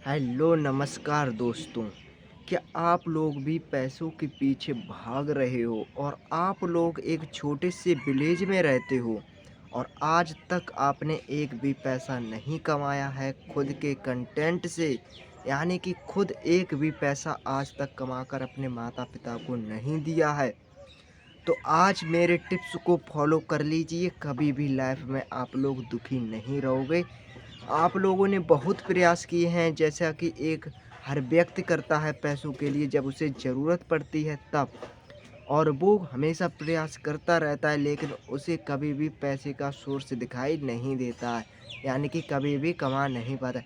Hello नमस्कार दोस्तों। क्या आप लोग भी पैसों के पीछे भाग रहे हो और आप लोग एक छोटे से विलेज में रहते हो और आज तक आपने एक भी पैसा नहीं कमाया है खुद के कंटेंट से, यानी कि खुद एक भी पैसा आज तक कमाकर अपने माता पिता को नहीं दिया है, तो आज मेरे टिप्स को फॉलो कर लीजिए। कभी भी लाइफ में आप लोग दुखी नहीं रहोगे। आप लोगों ने बहुत प्रयास किए हैं, जैसा कि एक हर व्यक्ति करता है पैसों के लिए जब उसे ज़रूरत पड़ती है तब, और वो हमेशा प्रयास करता रहता है, लेकिन उसे कभी भी पैसे का सोर्स दिखाई नहीं देता है, यानी कि कभी भी कमा नहीं पाता।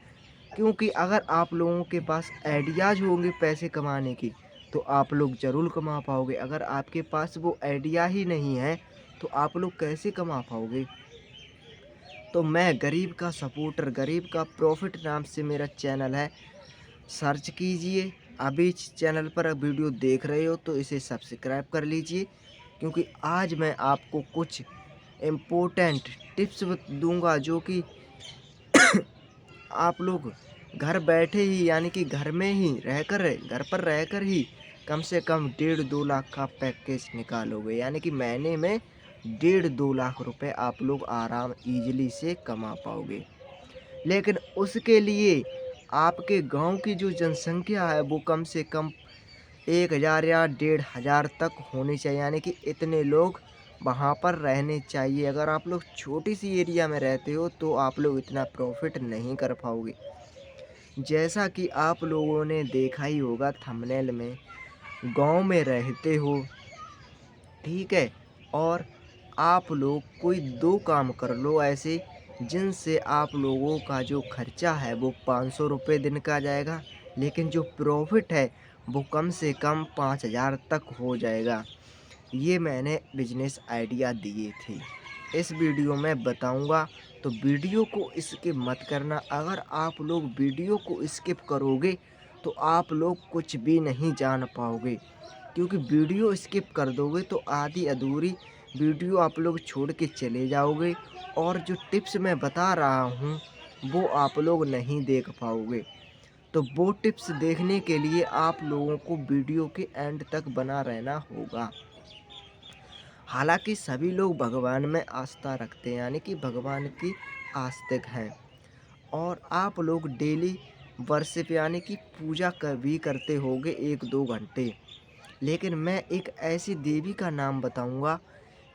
क्योंकि अगर आप लोगों के पास आइडियाज़ होंगे पैसे कमाने की, तो आप लोग ज़रूर कमा पाओगे। अगर आपके पास वो आइडिया ही नहीं है, तो आप लोग कैसे कमा पाओगे? तो मैं गरीब का सपोर्टर, गरीब का प्रॉफिट नाम से मेरा चैनल है, सर्च कीजिए। अभी इस चैनल पर वीडियो देख रहे हो तो इसे सब्सक्राइब कर लीजिए, क्योंकि आज मैं आपको कुछ इम्पोर्टेंट टिप्स दूंगा जो कि आप लोग घर बैठे ही, यानी कि घर में ही रहकर, घर पर रहकर ही कम से कम 1.5-2 लाख का पैकेज निकालोगे, यानी कि महीने में 1.5-2 लाख रुपए आप लोग आराम इजीली से कमा पाओगे। लेकिन उसके लिए आपके गांव की जो जनसंख्या है वो कम से कम 1000 या 1500 तक होनी चाहिए, यानी कि इतने लोग वहाँ पर रहने चाहिए। अगर आप लोग छोटी सी एरिया में रहते हो तो आप लोग इतना प्रॉफिट नहीं कर पाओगे। जैसा कि आप लोगों ने देखा ही होगा थंबनेल में, गांव में रहते हो, ठीक है, और आप लोग कोई 2 काम कर लो ऐसे जिनसे आप लोगों का जो खर्चा है वो 500 रुपये दिन का जाएगा, लेकिन जो प्रॉफिट है वो कम से कम 5000 तक हो जाएगा। ये मैंने बिजनेस आइडिया दिए थे, इस वीडियो में बताऊंगा, तो वीडियो को स्किप मत करना। अगर आप लोग वीडियो को स्किप करोगे तो आप लोग कुछ भी नहीं जान पाओगे, क्योंकि वीडियो स्किप कर दोगे तो आधी अधूरी वीडियो आप लोग छोड़ के चले जाओगे और जो टिप्स मैं बता रहा हूँ वो आप लोग नहीं देख पाओगे। तो वो टिप्स देखने के लिए आप लोगों को वीडियो के एंड तक बना रहना होगा। हालांकि सभी लोग भगवान में आस्था रखते हैं, यानी कि भगवान की आस्तिक हैं, और आप लोग डेली वर्शिप यानी कि पूजा कर भी करते होगे 1-2 घंटे। लेकिन मैं एक ऐसी देवी का नाम बताऊंगा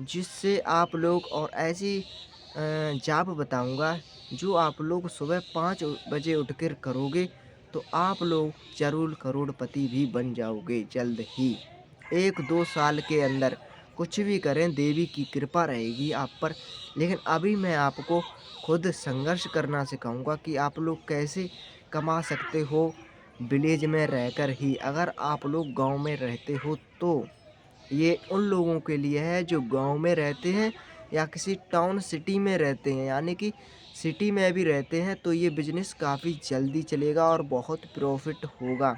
जिससे आप लोग, और ऐसी जाप बताऊंगा जो आप लोग सुबह 5 बजे उठकर करोगे तो आप लोग जरूर करोड़पति भी बन जाओगे जल्द ही। 1-2 साल के अंदर कुछ भी करें, देवी की कृपा रहेगी आप पर। लेकिन अभी मैं आपको खुद संघर्ष करना सिखाऊंगा कि आप लोग कैसे कमा सकते हो विलेज में रहकर ही। अगर आप लोग गांव में रहते हो तो ये उन लोगों के लिए है जो गांव में रहते हैं या किसी टाउन सिटी में रहते हैं, यानी कि सिटी में भी रहते हैं, तो ये बिजनेस काफ़ी जल्दी चलेगा और बहुत प्रॉफिट होगा।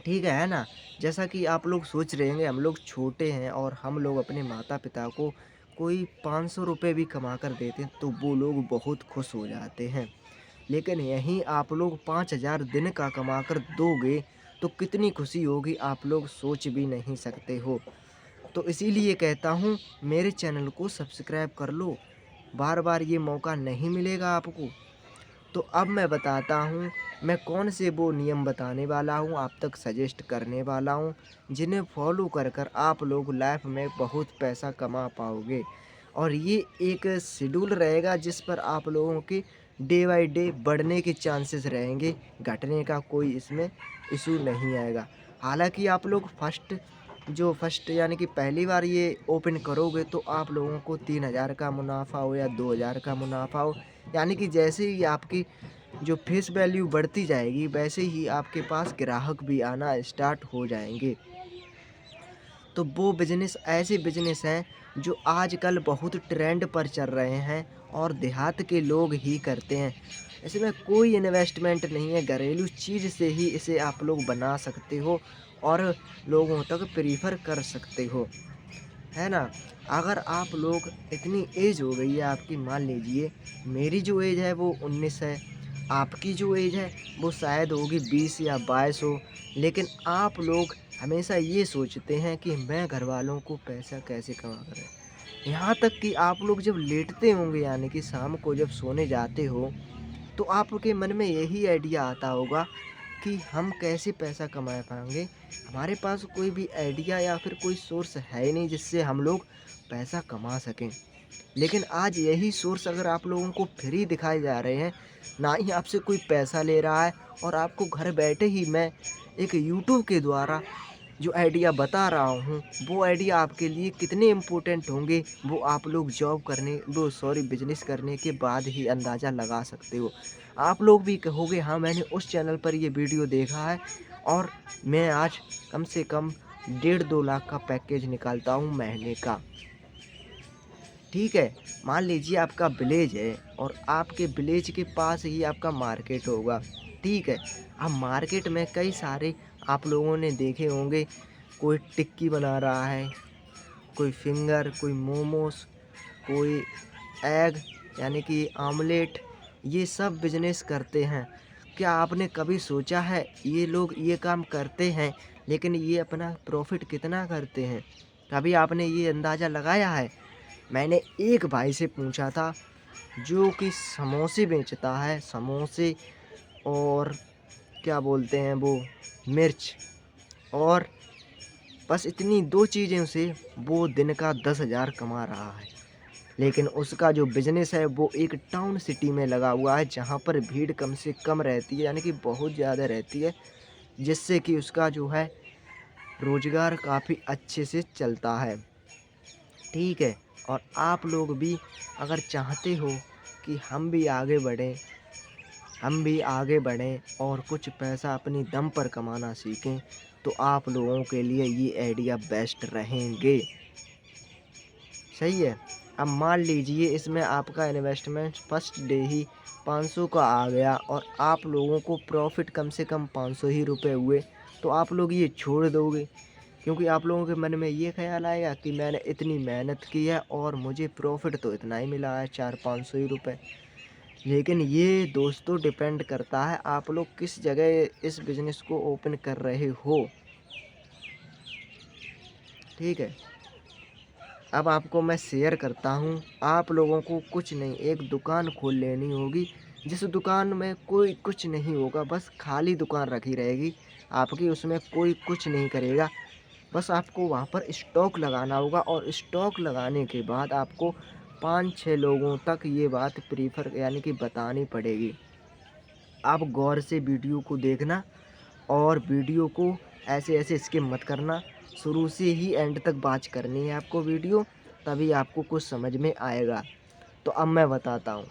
ठीक है ना? जैसा कि आप लोग सोच रहे होंगे हम लोग छोटे हैं और हम लोग अपने माता पिता को कोई 500 रुपये भी कमा कर देते हैं तो वो लोग बहुत खुश हो जाते हैं। लेकिन यहीं आप लोग 5000 दिन का कमा कर दोगे तो कितनी खुशी होगी आप लोग सोच भी नहीं सकते हो। तो इसीलिए कहता हूँ मेरे चैनल को सब्सक्राइब कर लो, बार बार ये मौका नहीं मिलेगा आपको। तो अब मैं बताता हूँ, मैं कौन से वो नियम बताने वाला हूँ, आप तक सजेस्ट करने वाला हूँ, जिन्हें फॉलो कर कर आप लोग लाइफ में बहुत पैसा कमा पाओगे। और ये एक शेड्यूल रहेगा जिस पर आप लोगों के डे बाय डे बढ़ने के चांसेस रहेंगे, घटने का कोई इसमें इशू नहीं आएगा। हालांकि आप लोग फर्स्ट यानी कि पहली बार ये ओपन करोगे तो आप लोगों को 3000 का मुनाफा हो या 2000 का मुनाफा हो, यानी कि जैसे ही आपकी जो फेस वैल्यू बढ़ती जाएगी वैसे ही आपके पास ग्राहक भी आना स्टार्ट हो जाएंगे। तो वो बिजनेस ऐसे बिजनेस हैं जो आजकल बहुत ट्रेंड पर चल रहे हैं और देहात के लोग ही करते हैं। इसमें कोई इन्वेस्टमेंट नहीं है, घरेलू चीज़ से ही इसे आप लोग बना सकते हो और लोगों तक प्रीफर कर सकते हो, है ना? अगर आप लोग, इतनी एज हो गई है आपकी, मान लीजिए मेरी जो एज है वो 19 है, आपकी जो एज है वो शायद होगी 20 या 22 हो, लेकिन आप लोग हमेशा ये सोचते हैं कि मैं घरवालों को पैसा कैसे कमा कर दूँ। यहाँ तक कि आप लोग जब लेटते होंगे यानी कि शाम को जब सोने जाते हो, तो आपके मन में यही आइडिया आता होगा कि हम कैसे पैसा कमा पाएँगे। हमारे पास कोई भी आइडिया या फिर कोई सोर्स है ही नहीं जिससे हम लोग पैसा कमा सकें। लेकिन आज यही सोर्स अगर आप लोगों को फ्री दिखाए जा रहे हैं, ना ही आपसे कोई पैसा ले रहा है और आपको घर बैठे ही मैं एक यूट्यूब के द्वारा जो आइडिया बता रहा हूँ, वो आइडिया आपके लिए कितने इम्पोर्टेंट होंगे, वो आप लोग बिज़नेस करने के बाद ही अंदाज़ा लगा सकते हो। आप लोग भी कहोगे हाँ, मैंने उस चैनल पर ये वीडियो देखा है और मैं आज कम से कम 1.5-2 लाख का पैकेज निकालता हूँ महीने का। ठीक है, मान लीजिए आपका विलेज है और आपके विलेज के पास ही आपका मार्केट होगा, ठीक है। अब मार्केट में कई सारे आप लोगों ने देखे होंगे, कोई टिक्की बना रहा है, कोई फिंगर, कोई मोमोस, कोई एग यानी कि आमलेट, ये सब बिजनेस करते हैं। क्या आपने कभी सोचा है ये लोग ये काम करते हैं, लेकिन ये अपना प्रॉफिट कितना करते हैं? कभी आपने ये अंदाज़ा लगाया है? मैंने एक भाई से पूछा था जो कि समोसे बेचता है, समोसे और क्या बोलते हैं वो मिर्च, और बस इतनी 2 चीज़ों से वो दिन का 10,000 कमा रहा है। लेकिन उसका जो बिज़नेस है वो एक टाउन सिटी में लगा हुआ है जहाँ पर भीड़ कम से कम रहती है यानी कि बहुत ज़्यादा रहती है, जिससे कि उसका जो है रोज़गार काफ़ी अच्छे से चलता है। ठीक है, और आप लोग भी अगर चाहते हो कि हम भी आगे बढ़ें और कुछ पैसा अपनी दम पर कमाना सीखें, तो आप लोगों के लिए ये आइडिया बेस्ट रहेंगे। सही है। अब मान लीजिए इसमें आपका इन्वेस्टमेंट फर्स्ट डे ही 500 का आ गया और आप लोगों को प्रॉफिट कम से कम 500 ही रुपए हुए, तो आप लोग ये छोड़ दोगे, क्योंकि आप लोगों के मन में ये ख्याल आएगा कि मैंने इतनी मेहनत की है और मुझे प्रॉफिट तो इतना ही मिला है, 400-500 ही रुपए। लेकिन ये दोस्तों डिपेंड करता है आप लोग किस जगह इस बिज़नेस को ओपन कर रहे हो। ठीक है। अब आपको मैं शेयर करता हूँ, आप लोगों को कुछ नहीं, एक दुकान खोल लेनी होगी, जिस दुकान में कोई कुछ नहीं होगा, बस खाली दुकान रखी रहेगी आपकी, उसमें कोई कुछ नहीं करेगा। बस आपको वहाँ पर स्टॉक लगाना होगा और स्टॉक लगाने के बाद आपको 5-6 लोगों तक ये बात प्रीफ़र यानी कि बतानी पड़ेगी। आप गौर से वीडियो को देखना और वीडियो को ऐसे-ऐसे स्किप मत करना। शुरू से ही एंड तक वॉच करनी है आपको वीडियो, तभी आपको कुछ समझ में आएगा। तो अब मैं बताता हूँ।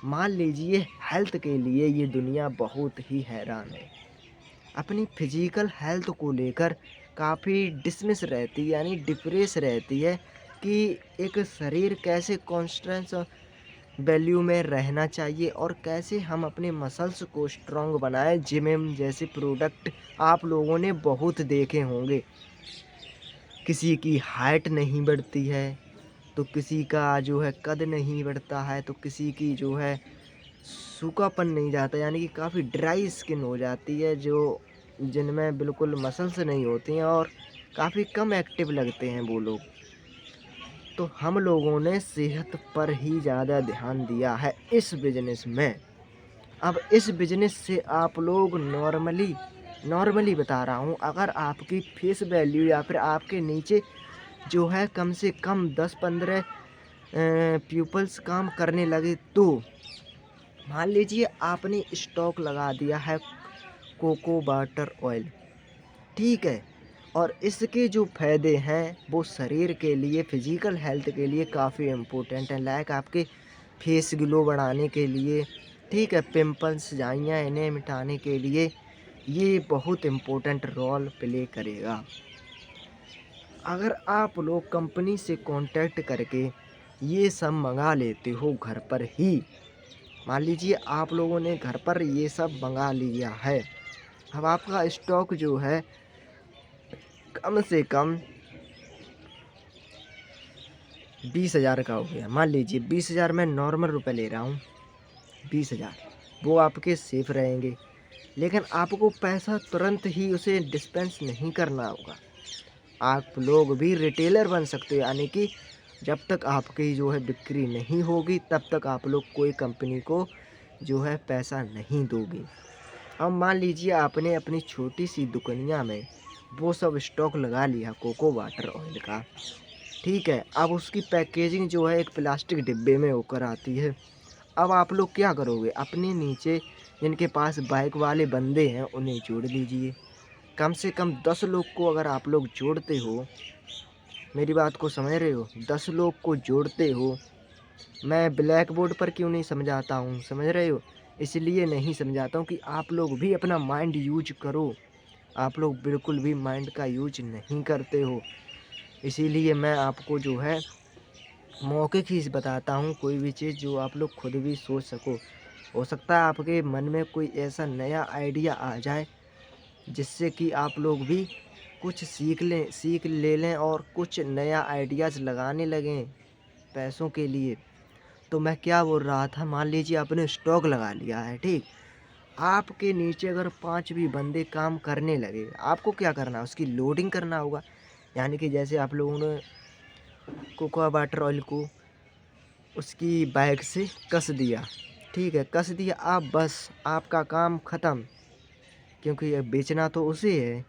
मान लीजिए हेल्थ के लिए ये दुनिया बहुत ही हैरान है। अपनी फिजिकल हेल्थ को लेकर काफ़ी डिसमिस रहती है यानी डिप्रेस रहती है कि एक शरीर कैसे कॉन्स्टेंट वैल्यू में रहना चाहिए और कैसे हम अपने मसल्स को स्ट्रॉन्ग बनाएं। जिम विम जैसे प्रोडक्ट आप लोगों ने बहुत देखे होंगे। किसी की हाइट नहीं बढ़ती है, तो किसी का जो है कद नहीं बढ़ता है, तो किसी की जो है सूखापन नहीं जाता यानी कि काफ़ी ड्राई स्किन हो जाती है, जो जिनमें बिल्कुल मसल्स नहीं होती हैं और काफ़ी कम एक्टिव लगते हैं वो लोग। तो हम लोगों ने सेहत पर ही ज़्यादा ध्यान दिया है इस बिज़नेस में। अब इस बिज़नेस से आप लोग नॉर्मली बता रहा हूँ, अगर आपकी फेस वैल्यू या फिर आपके नीचे जो है कम से कम 10-15 पीपल्स काम करने लगे, तो मान लीजिए आपने स्टॉक लगा दिया है कोको बटर ऑयल, ठीक है? और इसके जो फ़ायदे हैं वो शरीर के लिए, फिज़िकल हेल्थ के लिए काफ़ी इम्पोर्टेंट हैं। लाइक आपके फेस ग्लो बढ़ाने के लिए, ठीक है? पिंपल्स, झाइयाँ, इन्हें मिटाने के लिए ये बहुत इम्पोर्टेंट रोल प्ले करेगा। अगर आप लोग कंपनी से कॉन्टैक्ट करके ये सब मँगा लेते हो घर पर ही, मान लीजिए आप लोगों ने घर पर ये सब मँगा लिया है। अब आपका स्टॉक जो है कम से कम 20,000 का हो गया। मान लीजिए 20,000 मैं नॉर्मल रुपए ले रहा हूँ, 20,000 वो आपके सेफ रहेंगे। लेकिन आपको पैसा तुरंत ही उसे डिस्पेंस नहीं करना होगा। आप लोग भी रिटेलर बन सकते हो, यानी कि जब तक आपकी जो है बिक्री नहीं होगी तब तक आप लोग कोई कंपनी को जो है पैसा नहीं दोगे। अब मान लीजिए आपने अपनी छोटी सी दुकनिया में वो सब स्टॉक लगा लिया कोको वाटर ऑयल का, ठीक है। अब उसकी पैकेजिंग जो है एक प्लास्टिक डिब्बे में होकर आती है। अब आप लोग क्या करोगे, अपने नीचे जिनके पास बाइक वाले बंदे हैं उन्हें जोड़ लीजिए। कम से कम 10 लोग को अगर आप लोग जोड़ते हो, मेरी बात को समझ रहे हो, 10 लोग को जोड़ते हो। मैं ब्लैक बोर्ड पर क्यों नहीं समझाता हूँ, समझ रहे हो? इसलिए नहीं समझाता हूँ कि आप लोग भी अपना माइंड यूज करो। आप लोग बिल्कुल भी माइंड का यूज नहीं करते हो। इसीलिए मैं आपको जो है मौके की बताता हूँ, कोई भी चीज़ जो आप लोग खुद भी सोच सको। हो सकता है आपके मन में कोई ऐसा नया आइडिया आ जाए जिससे कि आप लोग भी कुछ सीख ले लें और कुछ नया आइडियाज़ लगाने लगें पैसों के लिए। तो मैं क्या बोल रहा था, मान लीजिए आपने स्टॉक लगा लिया है, ठीक। आपके नीचे अगर 5 भी बंदे काम करने लगे, आपको क्या करना है, उसकी लोडिंग करना होगा। यानी कि जैसे आप लोगों ने कोकोआ वाटर ऑयल को उसकी बाइक से कस दिया, ठीक है, कस दिया। आप बस आपका काम ख़त्म, क्योंकि ये बेचना तो उसे है।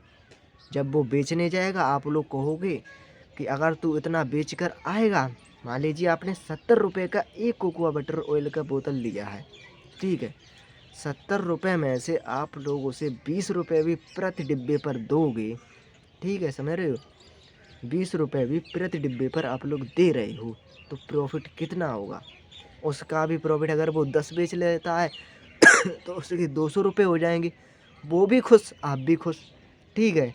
जब वो बेचने जाएगा आप लोग कहोगे कि अगर तू इतना बेच कर आएगा, मान लीजिए आपने 70 रुपये का एक कोकोआ बटर ऑयल का बोतल लिया है, ठीक है। 70 रुपये में से आप लोग उसे 20 रुपये भी प्रति डिब्बे पर दोगे, ठीक है, समझ रहे हो? 20 रुपये भी प्रति डिब्बे पर आप लोग दे रहे हो, तो प्रॉफिट कितना होगा? उसका भी प्रॉफिट अगर वो 10 बेच लेता है तो उसके 200 रुपये हो जाएंगे। वो भी खुश, आप भी खुश, ठीक है।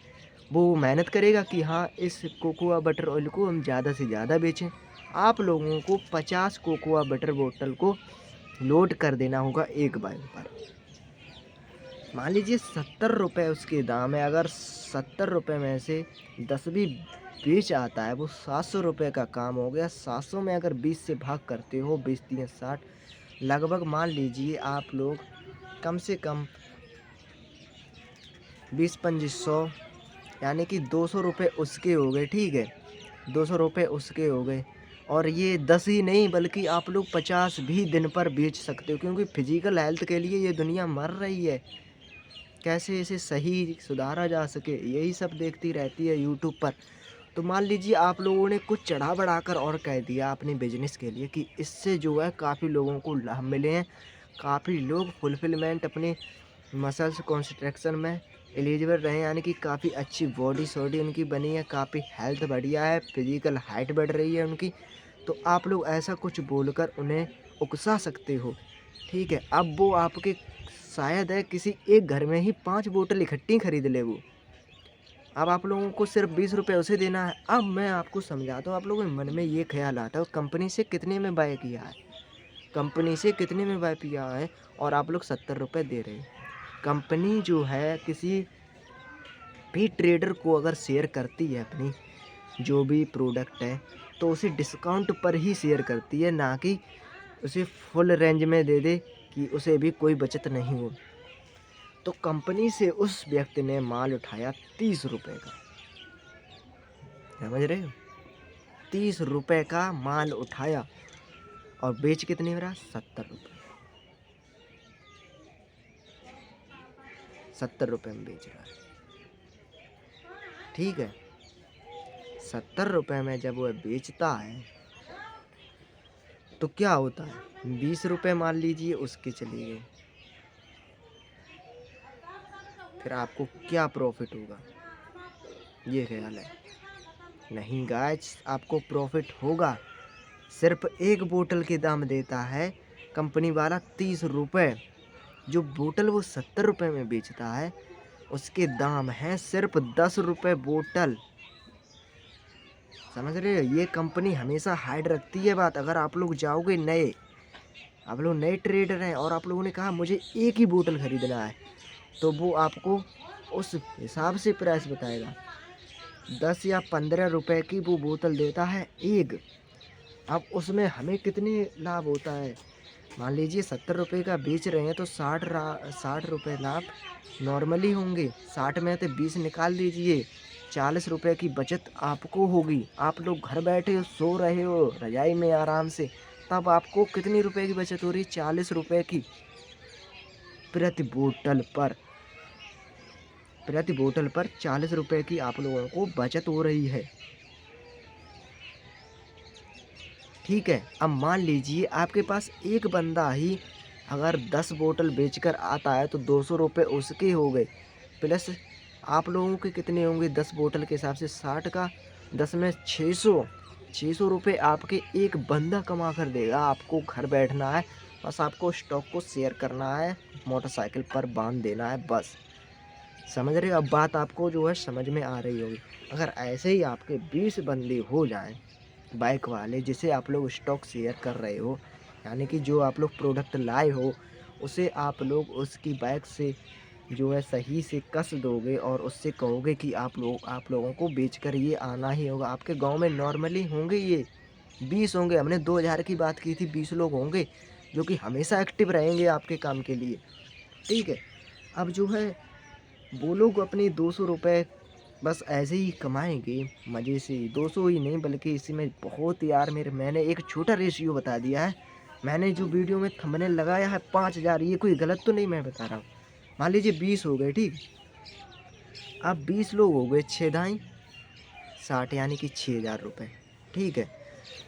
वो मेहनत करेगा कि हाँ इस कोकोआ बटर ऑयल को हम ज़्यादा से ज़्यादा बेचें। आप लोगों को 50 कोकोआ बटर बोतल को लोड कर देना होगा एक बाइक पर। मान लीजिए 70 रुपये उसके दाम है, अगर 70 रुपये में से 10 भी बेच आता है, वो 700 रुपये का काम हो गया। 700 में अगर 20 से भाग करते हो, 20 3 60, लगभग मान लीजिए आप लोग कम से कम 20-2500, यानी कि 200 रुपये उसके हो गए, ठीक है। 200 रुपये उसके हो गए। और ये 10 ही नहीं बल्कि आप लोग 50 भी दिन पर बेच सकते हो, क्योंकि फिजिकल हेल्थ के लिए ये दुनिया मर रही है। कैसे इसे सही सुधारा जा सके, यही सब देखती रहती है यूट्यूब पर। तो मान लीजिए आप लोगों ने कुछ चढ़ा बढ़ाकर और कह दिया अपने बिजनेस के लिए कि इससे जो है काफ़ी लोगों को लाभ मिले हैं, काफ़ी लोग फुलफिलमेंट अपने मसल्स कॉन्स्ट्रक्शन में एलिजिबल रहे, यानी कि काफ़ी अच्छी बॉडी सॉडी उनकी बनी है, काफ़ी हेल्थ बढ़िया है, फिजिकल हाइट बढ़ रही है उनकी। तो आप लोग ऐसा कुछ बोलकर उन्हें उकसा सकते हो, ठीक है। अब वो आपके शायद है किसी एक घर में ही 5 बोतल इकट्ठी खरीद ले वो। अब आप लोगों को सिर्फ 20 रुपये उसे देना है। अब मैं आपको समझाता हूँ, आप लोगों के मन में ये ख्याल आता है कंपनी से कितने में बाय किया है, कंपनी से कितने में बाय किया है, और आप लोग 70 रुपये दे रहे हो। कंपनी जो है किसी भी ट्रेडर को अगर शेयर करती है अपनी जो भी प्रोडक्ट है, तो उसे डिस्काउंट पर ही शेयर करती है, ना कि उसे फुल रेंज में दे दे कि उसे भी कोई बचत नहीं हो। तो कंपनी से उस व्यक्ति ने माल उठाया 30 रुपये का, समझ रहे हो? 30 रुपये का माल उठाया और बेच कितने में रहा, 70 रुपये। 70 रुपये में बेच रहा है, ठीक है। 70 रुपये में जब वह बेचता है तो क्या होता है, 20 रुपये मान लीजिए उसके चले गए, फिर आपको क्या प्रॉफिट होगा, ये ख्याल है? नहीं गाइस, आपको प्रॉफिट होगा। सिर्फ एक बोतल के दाम देता है कंपनी वाला 30 रुपये, जो बोतल वो 70 रुपये में बेचता है उसके दाम है सिर्फ 10 रुपये बोतल, समझ रहे हो? ये कंपनी हमेशा हाइड रखती है बात। अगर आप लोग जाओगे नए, आप लोग नए ट्रेडर हैं और आप लोगों ने कहा मुझे एक ही बोतल खरीदना है, तो वो आपको उस हिसाब से प्राइस बताएगा। 10 या 15 रुपए की वो बोतल देता है एक। अब उसमें हमें कितनी लाभ होता है, मान लीजिए 70 रुपये का बेच रहे हैं तो 60 रुपये लाभ नॉर्मली होंगे। 60 में से 20 निकाल दीजिए, 40 रुपये की बचत आपको होगी। आप लोग घर बैठे हो, सो रहे हो रजाई में आराम से, तब आपको कितनी रुपए की बचत हो रही है? 40 रुपये की प्रति बोतल पर। प्रति बोतल पर 40 रुपये की आप लोगों को बचत हो रही है। ठीक है, अब मान लीजिए आपके पास एक बंदा ही अगर 10 बोतल बेचकर आता है तो 200 रुपये उसके हो गए, प्लस आप लोगों के कितने होंगे 10 बोतल के हिसाब से 60 का 10 में 600 रुपये आपके एक बंदा कमा कर देगा। आपको घर बैठना है, बस आपको स्टॉक को शेयर करना है, मोटरसाइकिल पर बांध देना है बस। समझ रहे हो? अब बात आपको जो है समझ में आ रही होगी। अगर ऐसे ही आपके 20 बंदे हो जाएं बाइक वाले, जिसे आप लोग स्टॉक शेयर कर रहे हो, यानी कि जो आप लोग प्रोडक्ट लाए हो उसे आप लोग उसकी बाइक से जो है सही से कस दोगे और उससे कहोगे कि आप लोगों को बेचकर ये आना ही होगा। आपके गांव में नॉर्मली होंगे ये 20 होंगे, हमने 2000 की बात की थी, 20 लोग होंगे जो कि हमेशा एक्टिव रहेंगे आपके काम के लिए। ठीक है, अब जो है वो लोग अपने 200 रुपये बस ऐसे ही कमाएंगे मज़े से। 200 ही नहीं बल्कि इसी में बहुत यार मैंने एक छोटा रेशियो बता दिया है। मैंने जो वीडियो में थंबनेल लगाया है 5000, ये कोई गलत तो नहीं मैं बता रहा हूँ। मान लीजिए 20 हो गए, ठीक। अब 20 लोग हो गए, 6 दाई 60 यानी कि 6000 रुपये। ठीक है,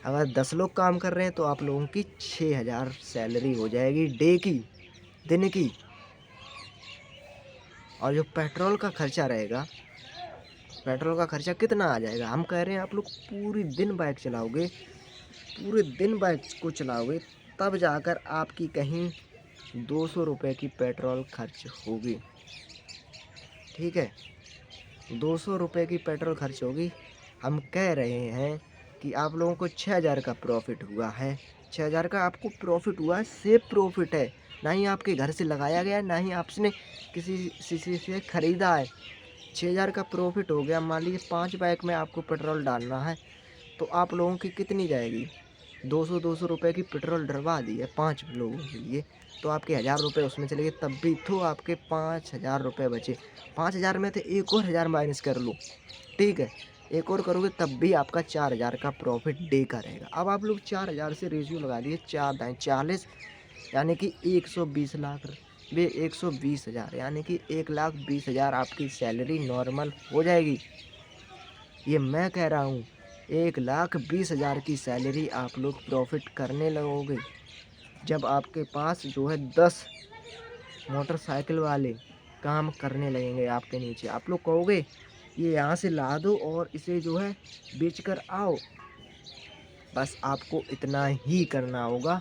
अगर 10 लोग काम कर रहे हैं तो आप लोगों की 6000 सैलरी हो जाएगी डे की, दिन की। और जो पेट्रोल का खर्चा रहेगा, पेट्रोल का खर्चा कितना आ जाएगा? हम कह रहे हैं आप लोग पूरी दिन बाइक चलाओगे, पूरे दिन बाइक को चलाओगे, तब जाकर आपकी कहीं 200 रुपये की पेट्रोल खर्च होगी। ठीक है, 200 रुपये की पेट्रोल खर्च होगी। हम कह रहे हैं कि आप लोगों को 6000 का प्रॉफिट हुआ है। 6000 का आपको प्रॉफिट हुआ है, सेफ प्रॉफिट है। ना ही आपके घर से लगाया गया है, ना ही आपने किसी से ख़रीदा है। 6000 का प्रॉफिट हो गया। मान लीजिए 5 बाइक में आपको पेट्रोल डालना है तो आप लोगों की कितनी जाएगी? 200 रुपये की पेट्रोल डलवा दी है 5 लोगों के लिए, तो आपके 1000 रुपये उसमें चले गए, तब भी तो आपके 5000 रुपये बचे। 5000 में से एक और 1000 माइनस कर लो, ठीक है, एक और करोगे तब भी आपका 4000 का प्रॉफिट डे का रहेगा। अब आप लोग 4000 से रेशियो लगा दिए, 4 दाएँ 40, यानी कि 120 लाख वे 120,000, यानी कि 1,20,000 आपकी सैलरी नॉर्मल हो जाएगी। ये मैं कह रहा हूँ, 1,20,000 की सैलरी आप लोग प्रॉफिट करने लगोगे जब आपके पास जो है 10 मोटरसाइकिल वाले काम करने लगेंगे आपके नीचे। आप लोग कहोगे ये यहाँ से ला दो और इसे जो है बेच कर आओ। बस आपको इतना ही करना होगा।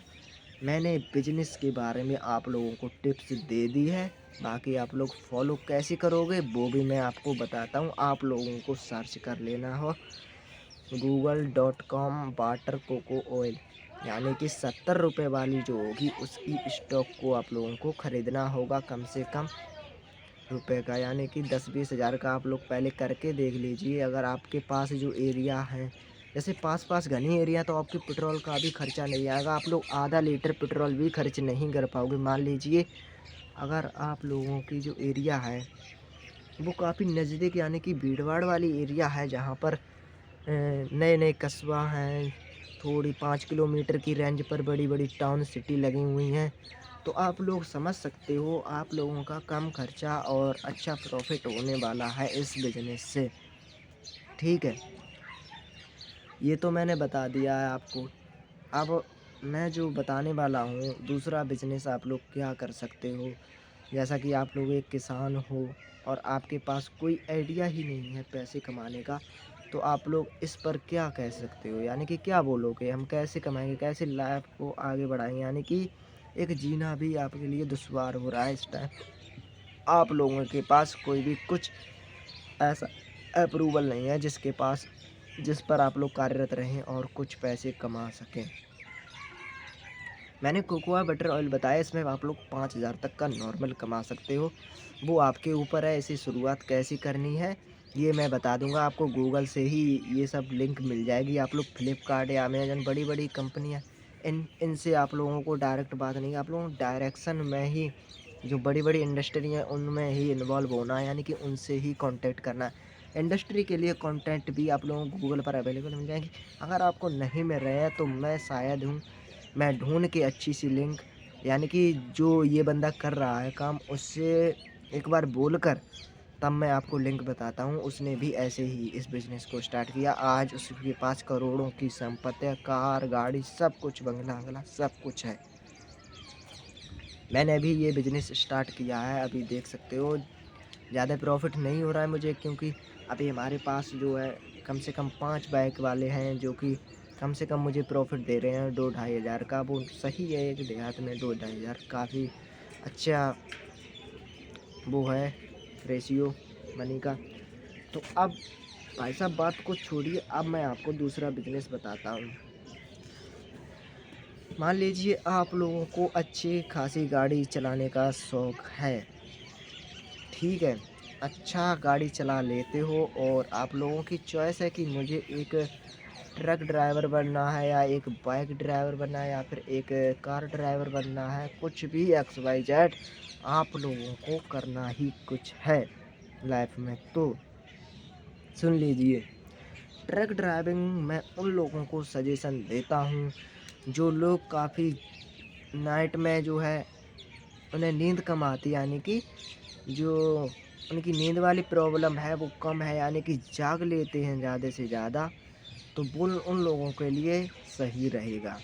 मैंने बिजनेस के बारे में आप लोगों को टिप्स दे दी है, बाकी आप लोग फॉलो कैसे करोगे वो भी मैं आपको बताता हूँ। आप लोगों को सर्च कर लेना हो google.com वाटर कोको ऑयल, यानी कि 70 रुपये वाली जो होगी उसकी स्टॉक को आप लोगों को ख़रीदना होगा कम से कम रुपए का, यानी कि 10-20 हज़ार का आप लोग पहले करके देख लीजिए। अगर आपके पास जो एरिया है, जैसे पास घनी एरिया, तो आपके पेट्रोल का भी खर्चा नहीं आएगा। आप लोग आधा लीटर पेट्रोल भी खर्च नहीं कर पाओगे। मान लीजिए अगर आप लोगों की जो एरिया है वो काफ़ी नज़दीक यानी कि भीड़-भाड़ वाली एरिया है, जहाँ पर नए कस्बा हैं, थोड़ी 5 किलोमीटर की रेंज पर बड़ी-बड़ी टाउन सिटी लगी हुई हैं, तो आप लोग समझ सकते हो आप लोगों का कम खर्चा और अच्छा प्रॉफिट होने वाला है इस बिज़नेस से। ठीक है, ये तो मैंने बता दिया है आपको। अब मैं जो बताने वाला हूँ दूसरा बिज़नेस आप लोग क्या कर सकते हो। जैसा कि आप लोग एक किसान हो और आपके पास कोई आइडिया ही नहीं है पैसे कमाने का, तो आप लोग इस पर क्या कह सकते हो, यानी कि क्या बोलोगे हम कैसे कमाएंगे, कैसे लाइफ को आगे बढ़ाएंगे। यानी कि एक जीना भी आपके लिए दुश्वार हो रहा है इस टाइम। आप लोगों के पास कोई भी कुछ ऐसा अप्रूवल नहीं है जिस पर आप लोग कार्यरत रहें और कुछ पैसे कमा सकें। मैंने कोकोआ बटर ऑयल बताया, इसमें आप लोग 5000 तक का नॉर्मल कमा सकते हो। वो आपके ऊपर है, इसे शुरुआत कैसी करनी है ये मैं बता दूंगा आपको। गूगल से ही ये सब लिंक मिल जाएगी। आप लोग फ्लिपकार्ट या अमेजन, बड़ी बड़ी कंपनियां इनसे आप लोगों को डायरेक्ट बात नहीं, आप लोगों को डायरेक्शन में ही जो बड़ी-बड़ी इंडस्ट्री हैं उनमें ही इन्वॉल्व होना है, यानी कि उनसे ही कॉन्टैक्ट करना है। इंडस्ट्री के लिए कंटेंट भी आप लोगों को गूगल पर अवेलेबल मिल जाएँगी। अगर आपको नहीं मिल रहे हैं तो मैं शायद हूँ, मैं ढूँढ के अच्छी-सी लिंक, यानी कि जो ये बंदा कर रहा है काम, उससे एक बार बोलकर तब मैं आपको लिंक बताता हूँ। उसने भी ऐसे ही इस बिज़नेस को स्टार्ट किया। आज उसके पास करोड़ों की संपत्ति है, कार, गाड़ी सब कुछ, बंगला-वंगला सब कुछ है। मैंने अभी ये बिज़नेस स्टार्ट किया है, अभी देख सकते हो। ज़्यादा प्रॉफ़िट नहीं हो रहा है मुझे, क्योंकि अभी हमारे पास जो है कम से कम 5 बाइक वाले हैं जो कि कम से कम मुझे प्रॉफ़िट दे रहे हैं 2 ढाई हज़ार का। वो सही है, एक देहात में 2 ढाई हज़ार काफ़ी अच्छा वो है रेशियो मनी का। तो अब भाई साहब बात को छोड़िए, अब मैं आपको दूसरा बिज़नेस बताता हूँ। मान लीजिए आप लोगों को अच्छी खासी गाड़ी चलाने का शौक है, ठीक है? अच्छा गाड़ी चला लेते हो और आप लोगों की चॉइस है कि मुझे एक ट्रक ड्राइवर बनना है या एक बाइक ड्राइवर बनना है या फिर एक कार ड्राइवर बनना है, कुछ भी एक्स वाई जेड आप लोगों को करना ही कुछ है लाइफ में। तो सुन लीजिए, ट्रक ड्राइविंग मैं उन लोगों को सजेशन देता हूँ जो लोग काफ़ी नाइट में जो है उन्हें नींद कम आती है, यानी कि जो उनकी नींद वाली प्रॉब्लम है वो कम है, यानी कि जाग लेते हैं ज़्यादा से ज़्यादा, तो वो उन लोगों के लिए सही रहेगा।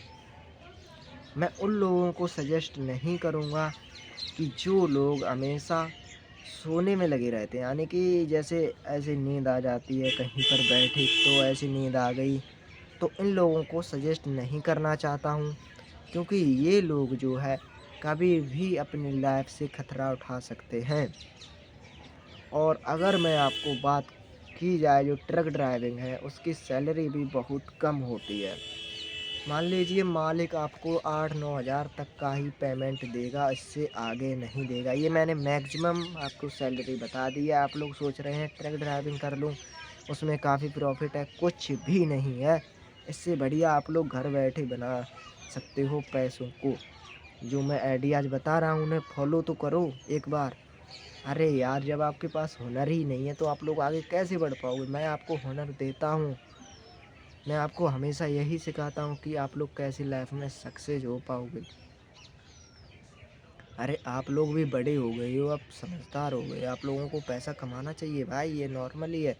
मैं उन लोगों को सजेस्ट नहीं करूँगा कि जो लोग हमेशा सोने में लगे रहते हैं, यानी कि जैसे ऐसे नींद आ जाती है कहीं पर बैठे तो ऐसी नींद आ गई, तो इन लोगों को सजेस्ट नहीं करना चाहता हूँ, क्योंकि ये लोग जो है कभी भी अपनी लाइफ से खतरा उठा सकते हैं। और अगर मैं आपको बात की जाए जो ट्रक ड्राइविंग है, उसकी सैलरी भी बहुत कम होती है। मान लीजिए मालिक आपको 8-9 हज़ार तक का ही पेमेंट देगा, इससे आगे नहीं देगा। ये मैंने मैक्सिमम आपको सैलरी बता दी है। आप लोग सोच रहे हैं ट्रक ड्राइविंग कर लूँ, उसमें काफ़ी प्रॉफ़िट है, कुछ भी नहीं है। इससे बढ़िया आप लोग घर बैठे बना सकते हो पैसों को। जो मैं आइडियाज़ बता रहा हूँ उन्हें फॉलो तो करो एक बार। अरे यार, जब आपके पास हुनर ही नहीं है तो आप लोग आगे कैसे बढ़ पाओगे? मैं आपको हुनर देता हूँ। मैं आपको हमेशा यही सिखाता हूँ कि आप लोग कैसे लाइफ में सक्सेस हो पाओगे। अरे आप लोग भी बड़े हो गए हो, अब समझदार हो गए, आप लोगों को पैसा कमाना चाहिए भाई, ये नॉर्मल ही है।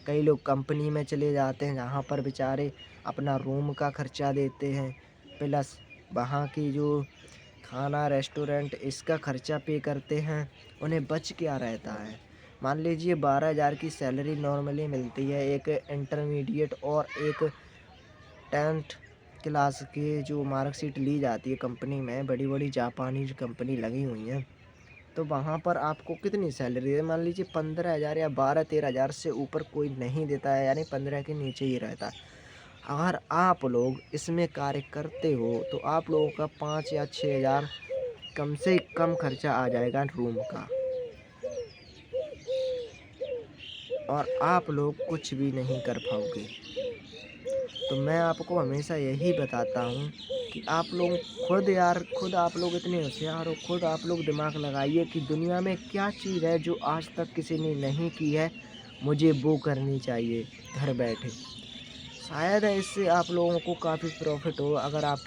कई लोग कंपनी में चले जाते हैं जहाँ पर बेचारे अपना रूम का खर्चा देते हैं, प्लस वहाँ की जो खाना रेस्टोरेंट इसका खर्चा पे करते हैं, उन्हें बच क्या रहता है। मान लीजिए 12,000 की सैलरी नॉर्मली मिलती है एक इंटरमीडिएट और एक 10th क्लास के जो मार्कशीट ली जाती है कंपनी में, बड़ी-बड़ी जापानीज़ कंपनी लगी हुई हैं, तो वहाँ पर आपको कितनी सैलरी है? मान लीजिए 15,000 या 12-13 हज़ार से ऊपर कोई नहीं देता है, यानी 15 के नीचे ही रहता है। अगर आप लोग इसमें कार्य करते हो तो आप लोगों का 5 या 6 हज़ार कम से कम खर्चा आ जाएगा रूम का, और आप लोग कुछ भी नहीं कर पाओगे। तो मैं आपको हमेशा यही बताता हूँ कि आप लोग खुद यार, खुद आप लोग इतने होशियार हो, खुद आप लोग दिमाग लगाइए कि दुनिया में क्या चीज़ है जो आज तक किसी ने नहीं की है, मुझे वो करनी चाहिए घर बैठे। शायद इससे आप लोगों को काफ़ी प्रॉफ़िट हो, अगर आप